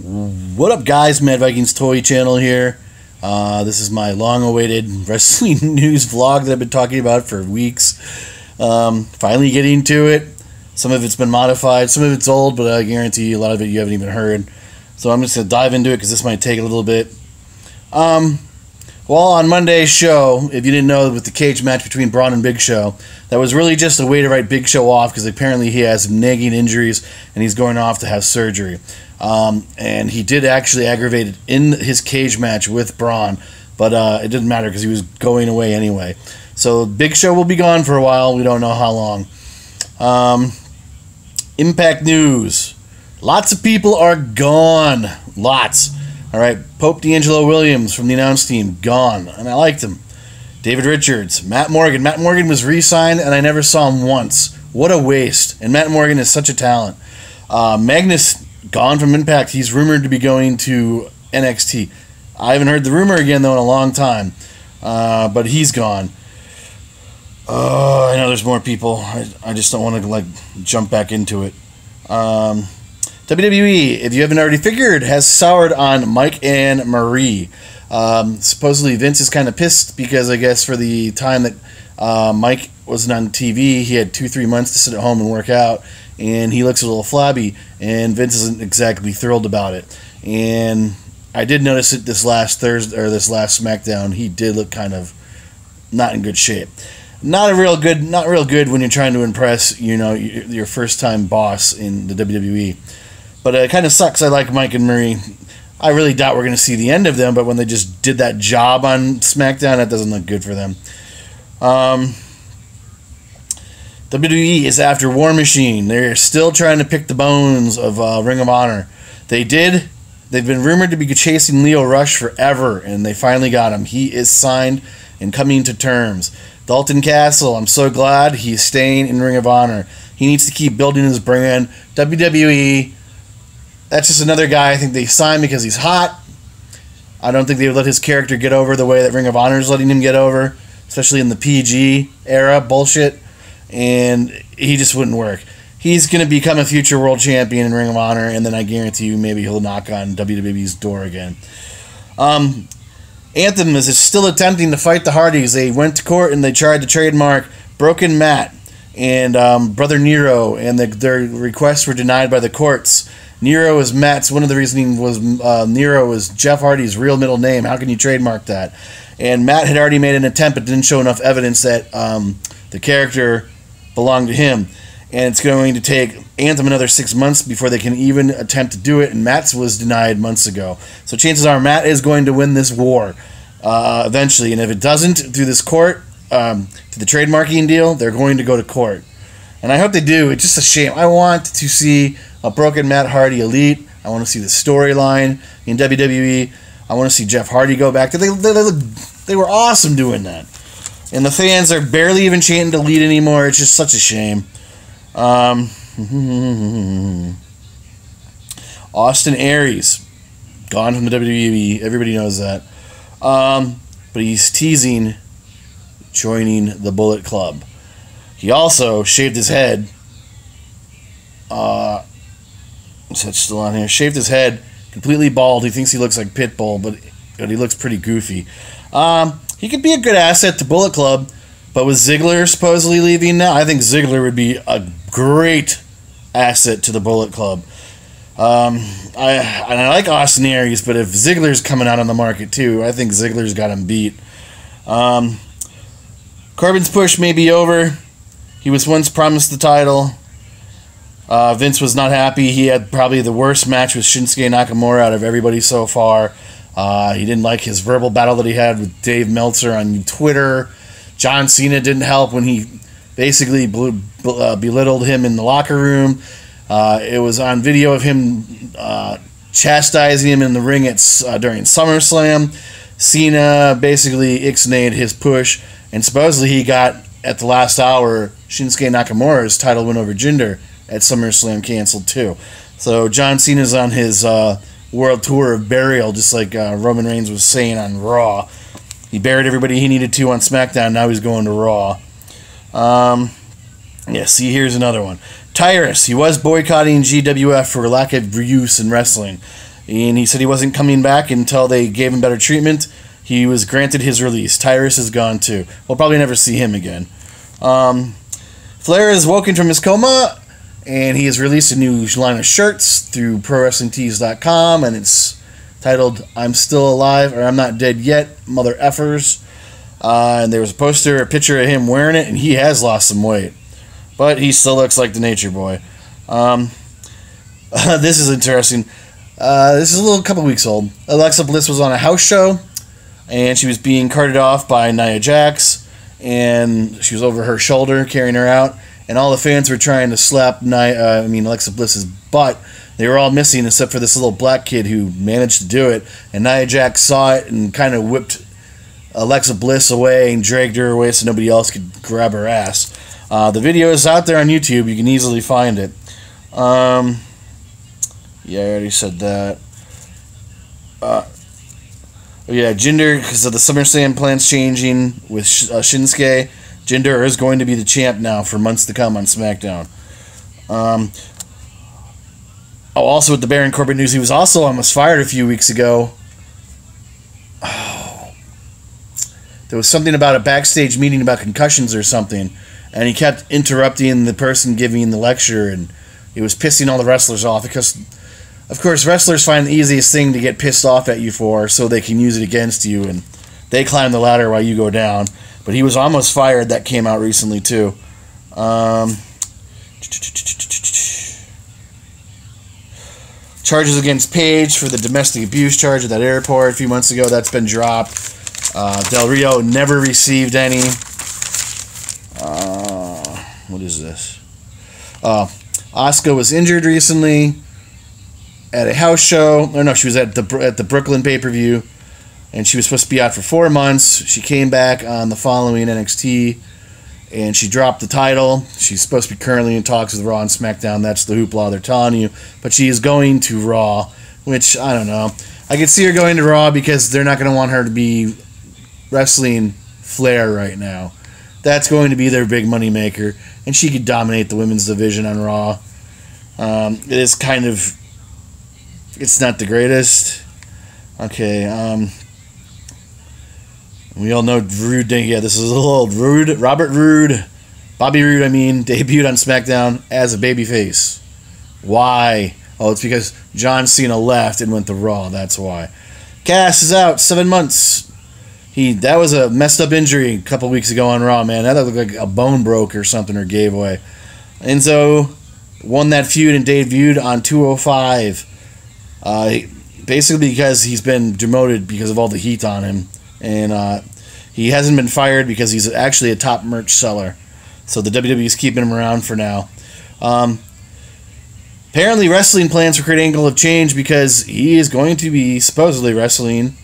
What up, guys? Mad Vikings Toy Channel here. This is my long-awaited wrestling news vlog that I've been talking about for weeks. Finally getting to it. Some of it's been modified, some of it's old, but I guarantee you a lot of it you haven't even heard. So I'm just going to dive into it because this might take a little bit. Well, on Monday's show, if you didn't know, with the cage match between Braun and Big Show, that was really just a way to write Big Show off because apparently he has nagging injuries and he's going off to have surgery. And he did actually aggravate it in his cage match with Braun, but it didn't matter because he was going away anyway. So Big Show will be gone for a while. We don't know how long. Impact news. Lots of people are gone. Lots. All right, Pope D'Angelo Williams from the announce team, gone, and I liked him. David Richards, Matt Morgan. Matt Morgan was re-signed, and I never saw him once. What a waste, and Matt Morgan is such a talent. Magnus, gone from Impact. He's rumored to be going to NXT. I haven't heard the rumor again, though, in a long time, but he's gone. I know there's more people. I just don't want to, jump back into it. WWE, if you haven't already figured, has soured on Mike and Marie. Supposedly Vince is kind of pissed because I guess for the time that Mike wasn't on TV, he had 2-3 months to sit at home and work out, and he looks a little flabby, and Vince isn't exactly thrilled about it. And I did notice it this last Thursday or this last SmackDown. He did look kind of not in good shape. Not real good when you're trying to impress, your first time boss in the WWE. But it kind of sucks. I like Mike and Marie. I really doubt we're going to see the end of them, but when they just did that job on SmackDown, that doesn't look good for them. WWE is after War Machine. They're still trying to pick the bones of Ring of Honor. They've been rumored to be chasing Leo Rush forever, and they finally got him. He is signed and coming to terms. Dalton Castle, I'm so glad he's staying in Ring of Honor. He needs to keep building his brand. WWE, that's just another guy I think they signed because he's hot. I don't think they would let his character get over the way that Ring of Honor is letting him get over, especially in the PG era bullshit, and he just wouldn't work. He's going to become a future world champion in Ring of Honor, and then I guarantee you maybe he'll knock on WWE's door again. Anthem is still attempting to fight the Hardys. They went to court and they tried to trademark Broken Matt and Brother Nero, and their requests were denied by the courts. Nero is Matt's. One of the reasoning was Nero was Jeff Hardy's real middle name. How can you trademark that? And Matt had already made an attempt, but didn't show enough evidence that the character belonged to him. And it's going to take Anthem another 6 months before they can even attempt to do it. And Matt's was denied months ago. So chances are Matt is going to win this war eventually. And if it doesn't, through this court, through the trademarking deal, they're going to go to court. And I hope they do. It's just a shame. I want to see a broken Matt Hardy elite. I want to see the storyline in WWE. I want to see Jeff Hardy go back. They were awesome doing that. And the fans are barely even chanting elite anymore. It's just such a shame. Austin Aries, gone from the WWE. Everybody knows that. But he's teasing joining the Bullet Club. He also shaved his head. Is that still on here? Shaved his head, completely bald. He thinks he looks like Pitbull, but he looks pretty goofy. He could be a good asset to Bullet Club, but with Ziggler supposedly leaving now, I think Ziggler would be a great asset to the Bullet Club. I like Austin Aries, but if Ziggler's coming out on the market too, I think Ziggler's got him beat. Corbin's push may be over. He was once promised the title. Vince was not happy. He had probably the worst match with Shinsuke Nakamura out of everybody so far. He didn't like his verbal battle that he had with Dave Meltzer on Twitter. John Cena didn't help when he basically belittled him in the locker room. It was on video of him chastising him in the ring during SummerSlam. Cena basically ixnayed his push, and supposedly he got, at the last hour, Shinsuke Nakamura's title win over Jinder at SummerSlam canceled too. So John Cena's on his world tour of burial, just like Roman Reigns was saying on Raw. He buried everybody he needed to on SmackDown. Now he's going to Raw. Yeah, see, here's another one. Tyrus, he was boycotting GWF for lack of use in wrestling. and he said he wasn't coming back until they gave him better treatment. He was granted his release. Tyrus is gone too. We'll probably never see him again. Flair is woken from his coma, and he has released a new line of shirts through ProWrestlingTees.com, and it's titled "I'm Still Alive" or "I'm Not Dead Yet, Mother Effers." And there was a poster, a picture of him wearing it, and he has lost some weight, but he still looks like the Nature Boy. This is interesting. This is a couple weeks old. Alexa Bliss was on a house show, and she was being carted off by Nia Jax, and she was over her shoulder carrying her out, and all the fans were trying to slap Alexa Bliss's butt. They were all missing except for this little black kid who managed to do it, and Nia Jax saw it and kind of whipped Alexa Bliss away and dragged her away so nobody else could grab her ass. The video is out there on YouTube. You can easily find it. Yeah, I already said that. Yeah, Jinder, because of the SummerSlam plans changing with Shinsuke, Jinder is going to be the champ now for months to come on SmackDown. Also with the Baron Corbin news, he was also almost fired a few weeks ago. There was something about a backstage meeting about concussions or something, and he kept interrupting the person giving the lecture, and it was pissing all the wrestlers off because, of course, wrestlers find the easiest thing to get pissed off at you for so they can use it against you, and they climb the ladder while you go down. But he was almost fired. That came out recently, too. Charges against Paige for the domestic abuse charge at that airport a few months ago. That's been dropped. Del Rio never received any. What is this? Asuka was injured recently at a house show. Or no, she was at the Brooklyn pay-per-view, and she was supposed to be out for 4 months. She came back on the following NXT, and she dropped the title. She's supposed to be currently in talks with Raw and SmackDown. That's the hoopla they're telling you. But she is going to Raw, which, I don't know. I could see her going to Raw because they're not going to want her to be wrestling Flair right now. That's going to be their big money maker, and she could dominate the women's division on Raw. It is kind of... It's not the greatest. Okay, we all know Rude. Yeah, this is a little old. Rude, Robert Roode, Bobby Roode, debuted on SmackDown as a babyface. Why? Oh, it's because John Cena left and went to Raw. That's why. Cass is out 7 months. That was a messed up injury a couple weeks ago on Raw, man. That looked like a bone broke or something or gave away. Enzo won that feud and debuted on 205. Basically because he's been demoted because of all the heat on him. And he hasn't been fired because he's actually a top merch seller. So the WWE is keeping him around for now. Apparently wrestling plans for Kurt Angle have changed because he is going to be supposedly wrestling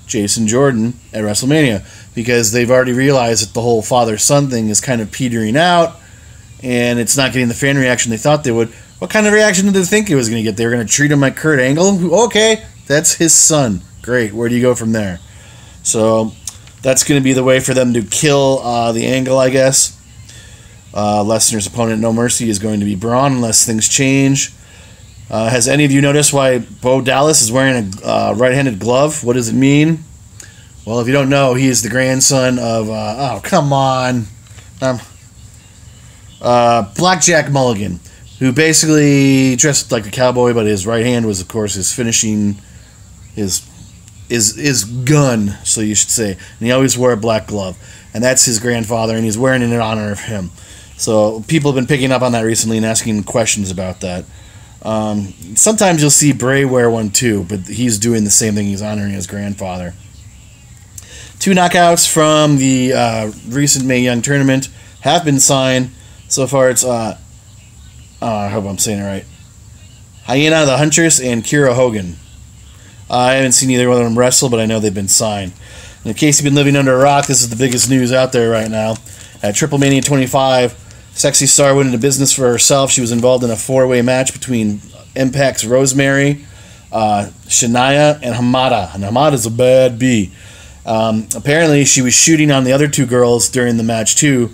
Jason Jordan at WrestleMania, because they've already realized that the whole father-son thing is kind of petering out and it's not getting the fan reaction they thought they would. What kind of reaction did they think it was going to get? They were going to treat him like Kurt Angle? Okay, that's his son. Great, where do you go from there? So that's going to be the way for them to kill the Angle, I guess. Lesnar's opponent, No Mercy, is going to be Braun unless things change. Has any of you noticed why Bo Dallas is wearing a right-handed glove? What does it mean? Well, if you don't know, he is the grandson of... oh, come on. Blackjack Mulligan, who basically dressed like a cowboy, but his right hand was, of course, his finishing... His gun, so you should say. And he always wore a black glove. And that's his grandfather, and he's wearing it in honor of him. So people have been picking up on that recently and asking questions about that. Sometimes you'll see Bray wear one too, but he's doing the same thing. He's honoring his grandfather. 2 knockouts from the recent Mae Young tournament have been signed. So far it's, I hope I'm saying it right, Hyena the Huntress and Kira Hogan. I haven't seen either one of them wrestle, but I know they've been signed. And in case you've been living under a rock, this is the biggest news out there right now. At Triple Mania 25, Sexy Star went into business for herself. She was involved in a 4-way match between Impact's Rosemary, Shania, and Hamada. And Hamada's a bad bee. Apparently, she was shooting on the other 2 girls during the match, too.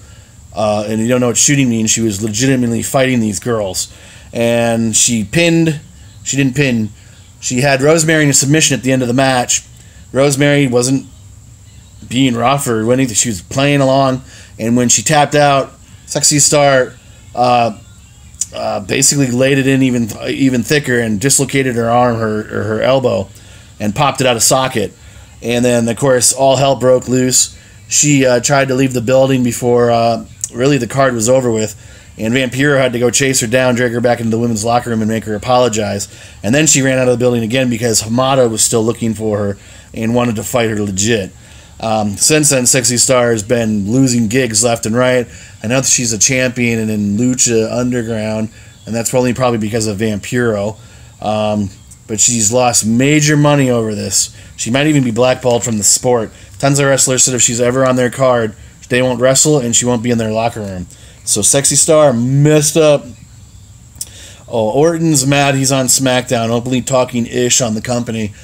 And you don't know what shooting means. She was legitimately fighting these girls. And she didn't pin. She had Rosemary in a submission at the end of the match. Rosemary wasn't being rough or anything. She was playing along, and when she tapped out, Sexy Star basically laid it in even thicker and dislocated her arm or her elbow and popped it out of socket. And then, of course, all hell broke loose. She tried to leave the building before really the card was over with, and Vampiro had to go chase her down, drag her back into the women's locker room, and make her apologize. And then she ran out of the building again because Hamada was still looking for her and wanted to fight her legit. Since then, Sexy Star has been losing gigs left and right. I know that she's a champion and in Lucha Underground, and that's probably because of Vampiro. But she's lost major money over this. She might even be blackballed from the sport. Tons of wrestlers said if she's ever on their card, they won't wrestle and she won't be in their locker room. So Sexy Star messed up. Oh, Orton's mad he's on SmackDown, openly talking ish on the company.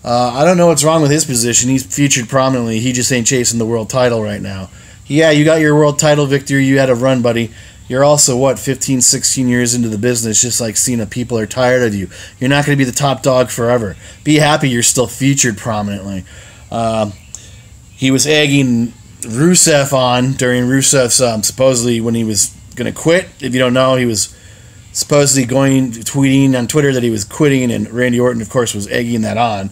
I don't know what's wrong with his position. He's featured prominently. He just ain't chasing the world title right now. Yeah, you got your world title victory. You had a run, buddy. You're also, 15, 16 years into the business, just like Cena. People are tired of you. You're not going to be the top dog forever. Be happy you're still featured prominently. He was egging Rusev on during Rusev's, supposedly when he was going to quit. If you don't know, he was supposedly tweeting on Twitter that he was quitting, and Randy Orton, of course, was egging that on.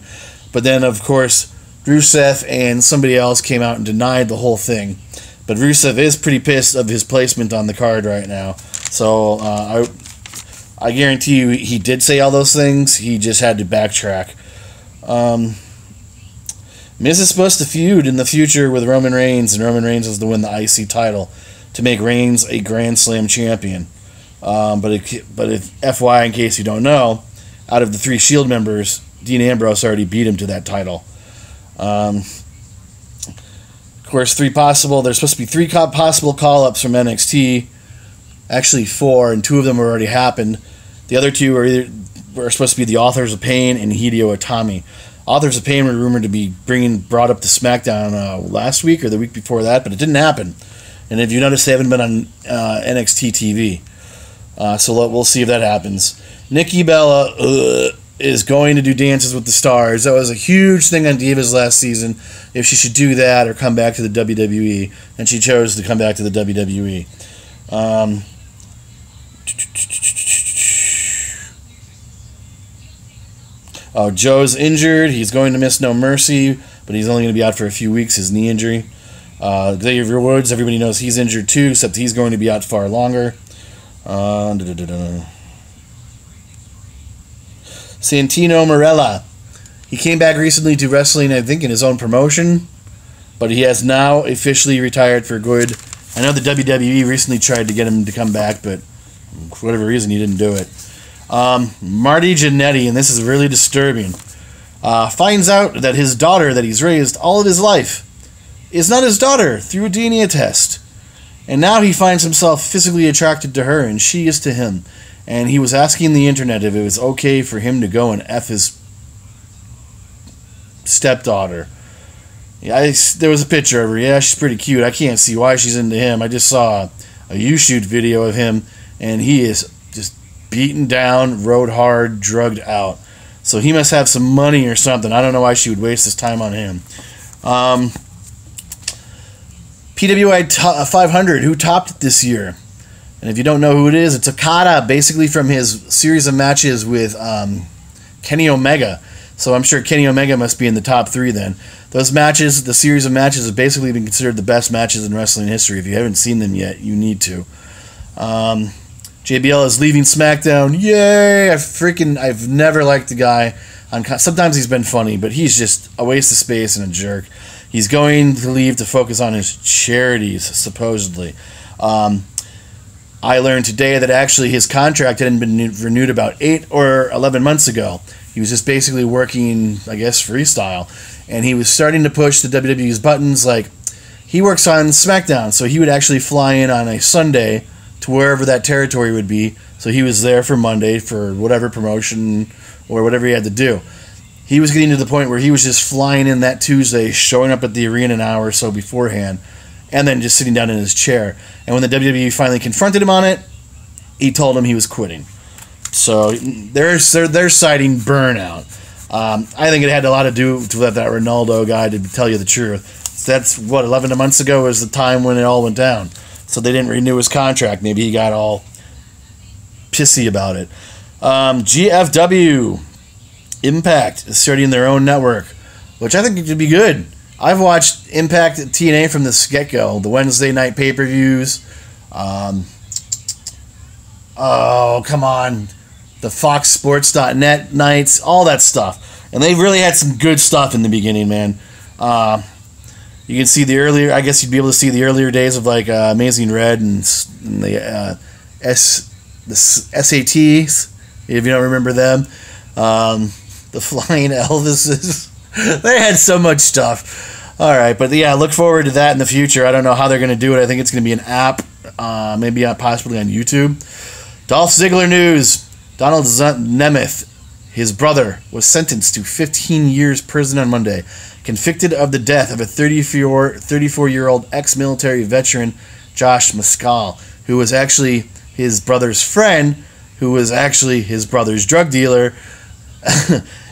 But then, of course, Rusev and somebody else came out and denied the whole thing. But Rusev is pretty pissed of his placement on the card right now. So I guarantee you he did say all those things. He just had to backtrack. Miz is supposed to feud in the future with Roman Reigns, and Roman Reigns is to win the IC title to make Reigns a Grand Slam champion. But if FYI, in case you don't know, out of the 3 Shield members, Dean Ambrose already beat him to that title. Of course, there's supposed to be 3 possible call-ups from NXT. Actually 4, and 2 of them already happened. The other 2 were supposed to be the Authors of Pain and Hideo Itami. Authors of Pain were rumored to be brought up to SmackDown last week or the week before that, but it didn't happen. And if you notice, they haven't been on NXT TV. So we'll see if that happens. Nikki Bella is going to do Dances with the Stars. That was a huge thing on Divas last season, if she should do that or come back to the WWE, and she chose to come back to the WWE. Joe's injured. He's going to miss No Mercy, but he's only going to be out for a few weeks, his knee injury. Xavier Woods, everybody knows he's injured too, except he's going to be out far longer. Santino Marella. He came back recently to wrestling, I think, in his own promotion, but he has now officially retired for good. I know the WWE recently tried to get him to come back, but for whatever reason, he didn't do it. Marty Jannetty, and this is really disturbing, finds out that his daughter that he's raised all of his life is not his daughter through a DNA test. And now he finds himself physically attracted to her, and she is to him. And he was asking the internet if it was okay for him to go and F his stepdaughter. Yeah, there was a picture of her. Yeah, she's pretty cute. I can't see why she's into him. I just saw a U-shoot video of him, and he is just beaten down, rode hard, drugged out. So he must have some money or something. I don't know why she would waste his time on him. PWI 500, who topped it this year? And if you don't know who it is, it's Okada, basically from his series of matches with Kenny Omega. So I'm sure Kenny Omega must be in the top 3 then. Those matches, the series of matches, have basically been considered the best matches in wrestling history. If you haven't seen them yet, you need to. JBL is leaving SmackDown. Yay! I've never liked the guy. Sometimes he's been funny, but he's just a waste of space and a jerk. He's going to leave to focus on his charities, supposedly. I learned today that actually his contract hadn't been renewed about 8 or 11 months ago. He was just basically working, I guess, freestyle. And he was starting to push the WWE's buttons. Like, he works on SmackDown, so he would actually fly in on a Sunday to wherever that territory would be. So he was there for Monday for whatever promotion or whatever he had to do. He was getting to the point where he was just flying in that Tuesday, showing up at the arena an hour or so beforehand, and then just sitting down in his chair. And when the WWE finally confronted him on it, he told him he was quitting. So they're citing burnout. I think it had a lot to do with that Ronaldo guy, to tell you the truth. That's what, 11 months ago was the time when it all went down. So they didn't renew his contract. Maybe he got all pissy about it. GFW Impact is starting their own network, which I think it could be good. I've watched Impact at TNA from the get-go. The Wednesday night pay-per-views. Oh, come on. The FoxSports.net nights, all that stuff. And they really had some good stuff in the beginning, man. You can see the earlier, I guess you'd be able to see the earlier days of like Amazing Red and the SATs, if you don't remember them. The Flying Elvises. They had so much stuff. All right, but yeah, look forward to that in the future. I don't know how they're going to do it. I think it's going to be an app, maybe possibly on YouTube. Dolph Ziggler news. Donald Nemeth, his brother, was sentenced to 15 years prison on Monday, convicted of the death of a 34-year-old ex-military veteran, Josh Mescal, who was actually his brother's friend, who was actually his brother's drug dealer.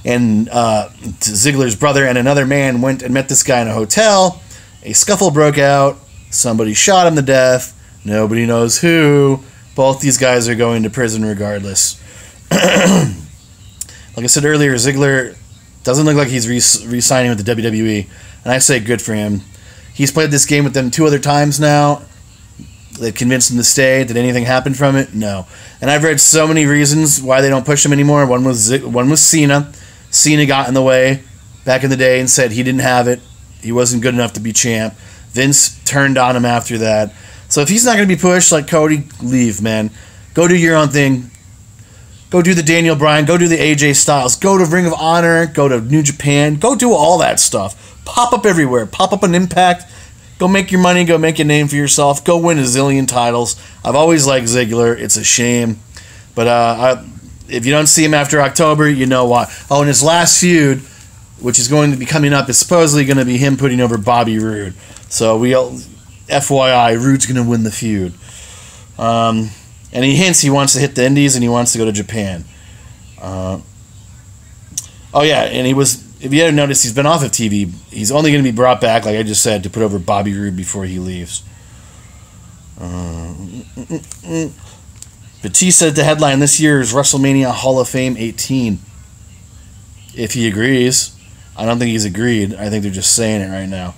And Ziggler's brother and another man went and met this guy in a hotel. A scuffle broke out. Somebody shot him to death. Nobody knows who. Both these guys are going to prison regardless. Like I said earlier, Ziggler doesn't look like he's re-signing with the WWE. And I say good for him. He's played this game with them 2 other times now. They've convinced him to stay. Did anything happen from it? No. And I've read so many reasons why they don't push him anymore. One was Cena. Cena got in the way back in the day and said he didn't have it. He wasn't good enough to be champ. Vince turned on him after that. So if he's not going to be pushed, like Cody, leave, man. Go do your own thing. Go do the Daniel Bryan. Go do the AJ Styles. Go to Ring of Honor. Go to New Japan. Go do all that stuff. Pop up everywhere. Pop up an Impact. Go make your money. Go make a name for yourself. Go win a zillion titles. I've always liked Ziggler. It's a shame. But if you don't see him after October, you know why. Oh, and his last feud, which is going to be coming up, is supposedly going to be him putting over Bobby Roode. So FYI, Roode's going to win the feud. And he hints he wants to hit the Indies and he wants to go to Japan. Oh yeah, and if you haven't noticed, he's been off of TV. He's only going to be brought back, like I just said, to put over Bobby Roode before he leaves. Batista to headline this year's WrestleMania Hall of Fame 18. If he agrees. I don't think he's agreed. I think they're just saying it right now.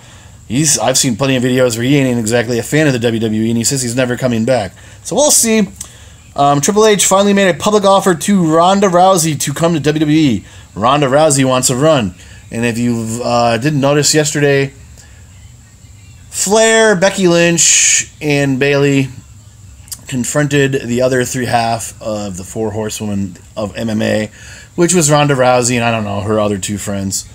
I've seen plenty of videos where he ain't exactly a fan of the WWE, and he says he's never coming back. So we'll see. Triple H finally made a public offer to Ronda Rousey to come to WWE. Ronda Rousey wants a run. And if you didn't notice yesterday, Flair, Becky Lynch, and Bayley confronted the other half of the 4 horsewomen of MMA, which was Ronda Rousey and I don't know, her other 2 friends.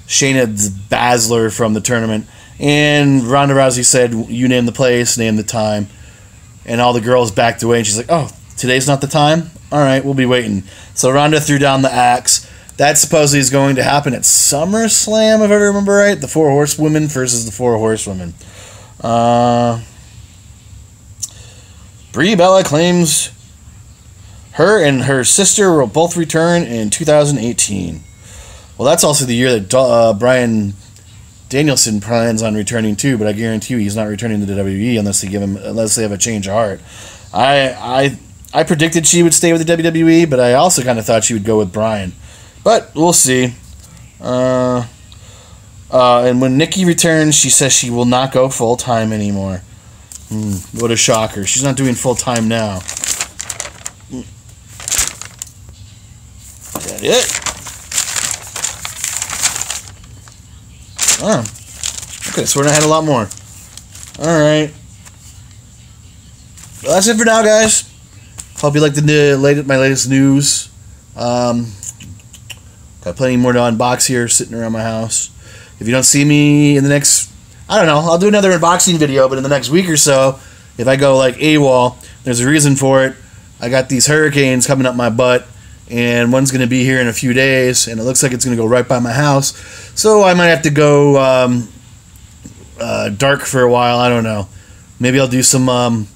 Shayna Baszler from the tournament. And Ronda Rousey said, you name the place, name the time. And all the girls backed away, and she's like, oh, today's not the time? All right, we'll be waiting. So Ronda threw down the axe. That supposedly is going to happen at SummerSlam, if I remember right. The 4 horsewomen versus the 4 horsewomen. Brie Bella claims her and her sister will both return in 2018. Well, that's also the year that Bryan Danielson plans on returning too, but I guarantee you he's not returning to the WWE unless they have a change of heart. I predicted she would stay with the WWE, but I also kind of thought she would go with Bryan. But we'll see. And when Nikki returns, she says she will not go full-time anymore. What a shocker. She's not doing full-time now. Is that it? Oh. Okay, so I had a lot more. Alright. Well, that's it for now, guys. Hope you liked my latest news. Got plenty more to unbox here sitting around my house. If you don't see me in the next, I don't know, I'll do another unboxing video, but in the next week or so, if I go like AWOL, there's a reason for it. I got these hurricanes coming up my butt, and one's going to be here in a few days, and it looks like it's going to go right by my house. So I might have to go dark for a while. I don't know. Maybe I'll do some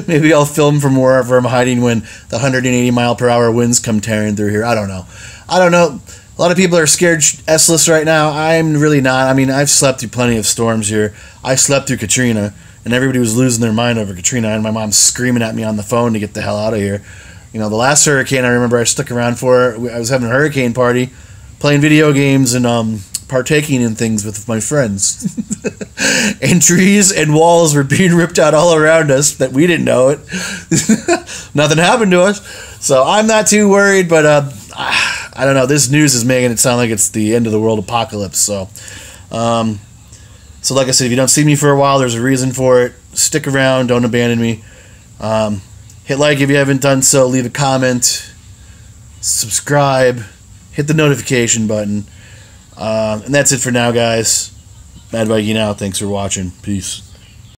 Maybe I'll film from wherever I'm hiding when the 180-mile-per-hour winds come tearing through here. I don't know. A lot of people are scared S-less right now. I'm really not. I mean, I've slept through plenty of storms here. I slept through Katrina, and everybody was losing their mind over Katrina, and my mom screaming at me on the phone to get the hell out of here. You know, the last hurricane I remember I stuck around for, I was having a hurricane party, playing video games and partaking in things with my friends. And trees and walls were being ripped out all around us that we didn't know it. Nothing happened to us. So I'm not too worried, but I don't know. This news is making it sound like it's the end of the world apocalypse. So, like I said, if you don't see me for a while, there's a reason for it. Stick around. Don't abandon me. Hit like if you haven't done so. Leave a comment. Subscribe. Hit the notification button. And that's it for now, guys. Mad Viking out. Thanks for watching. Peace.